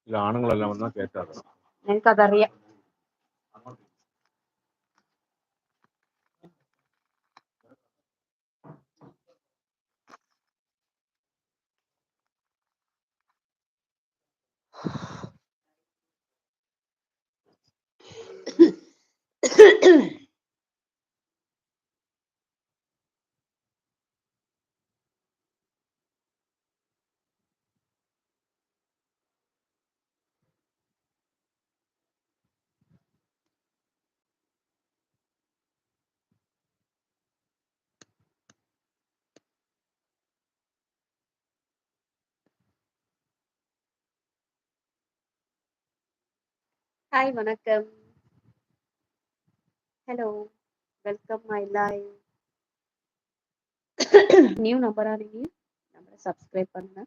இல்ல ஆணுங்களெல்லாம் தான் கேட்டாரு. எனக்கு அது அறிய. ஹாய், வணக்கம். Hello, welcome my live. New நம்பரா நீங்க? நம்பரை சப்ஸ்கிரைப் பண்ணுங்க.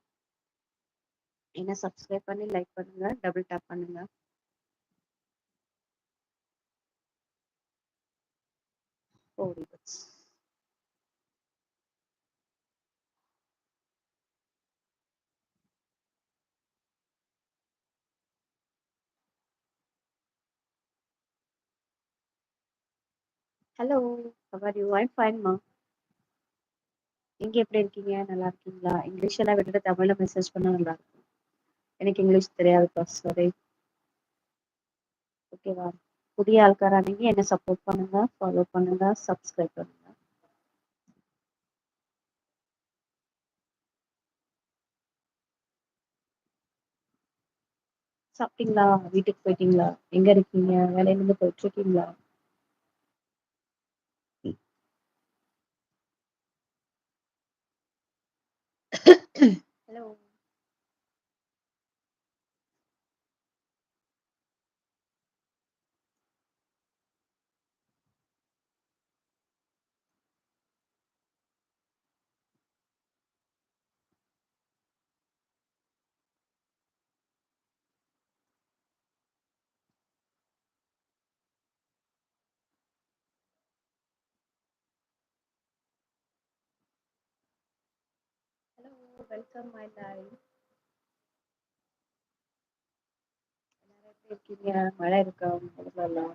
என்ன சப்ஸ்கிரைப் பண்ணி லைக் பண்ணுங்க, டபுள் டேப் பண்ணுங்க. ஓடி போச்சு. Hello, how are you? I'm fine, மா. நீங்க எப்படி இருக்கீங்க? நல்லா இருக்கீங்களா? இங்கிலீஷ் எல்லாம் விட்டுட்டு தமிழ்ல மெசேஜ் பண்ணா நல்லா இருக்கும். எனக்கு இங்கிலீஷ் தெரியாதுப்பா, சாரி. ஓகேவா? புதிய ஆள்காரா நீங்க என்ன சப்போர்ட் பண்ணுங்க, ஃபாலோ பண்ணுங்க, சப்ஸ்கிரைப் பண்ணுங்க. சாப்பிட்டீங்களா? வீட்டுக்கு போயிட்டீங்களா? எங்க இருக்கீங்க? வேலையில இருந்து போயிட்டு இருக்கீங்களா? Hello, hello, welcome my live. எல்லாரும் எப்படி இருக்கீங்க? மழை இருக்கா உங்க ஊர்ல எல்லாம்?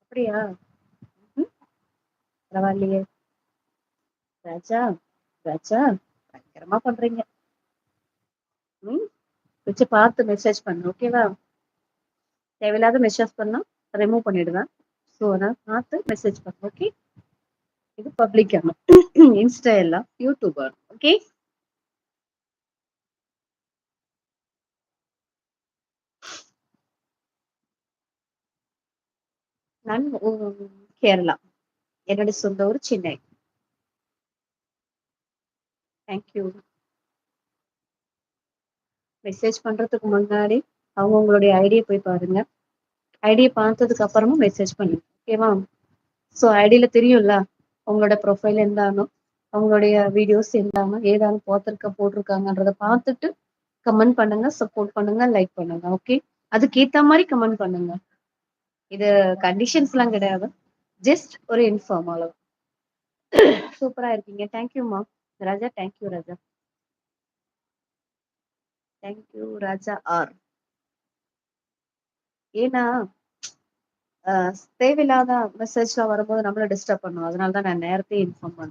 அப்படியா? ம், பரவாயில்லையே. ராஜா, ராஜா, பயங்கரமா பண்றீங்க. ம், வச்சு பார்த்து மெசேஜ் பண்ணு, ஓகேவா? தேவையில்லாத மெசேஜ் பண்ணா ரிமூவ் பண்ணிடுவேன். ஸோ நான் பார்த்து மெசேஜ் பண்ணு, ஓகே? இது பப்ளிக் இன்ஸ்டா எல்லாம் யூடியூபர், ஓகே? நான் கேரளா. என்னோட சொந்த ஊர் சென்னை. தேங்க்யூ. மெசேஜ் பண்றதுக்கு முன்னாடி அவங்க உங்களுடைய ஐடியை போய் பாருங்க. ஐடியை பார்த்ததுக்கு அப்புறமும் மெசேஜ் பண்ணுங்க, ஓகேவா? ஸோ ஐடியில தெரியும்ல உங்களோட ப்ரொஃபைல் இருந்தாலும் அவங்களுடைய வீடியோஸ் இருந்தாலும் ஏதாவது போட்டிருக்காங்கன்றத பார்த்துட்டு கமெண்ட் பண்ணுங்க, சப்போர்ட் பண்ணுங்க, லைக் பண்ணுங்க, ஓகே? அதுக்கேத்த மாதிரி கமெண்ட் பண்ணுங்க. இது கண்டிஷன்ஸ் எல்லாம் கிடையாது, ஜஸ்ட் ஒரு இன்ஃபார்ம் அவ்வளவு. சூப்பரா இருக்கீங்க. தேங்க்யூமா ராஜா. தேங்க்யூ ராஜா. தேங்க்யூ ராஜா ஆர். ஏன்னா தேவையில்லாத மெசேஜ்லாம் வரும்போது நம்மள டிஸ்டர்ப் பண்ணும். அதனால தான் நான் நேரத்தையே இன்ஃபார்ம் பண்றேன்.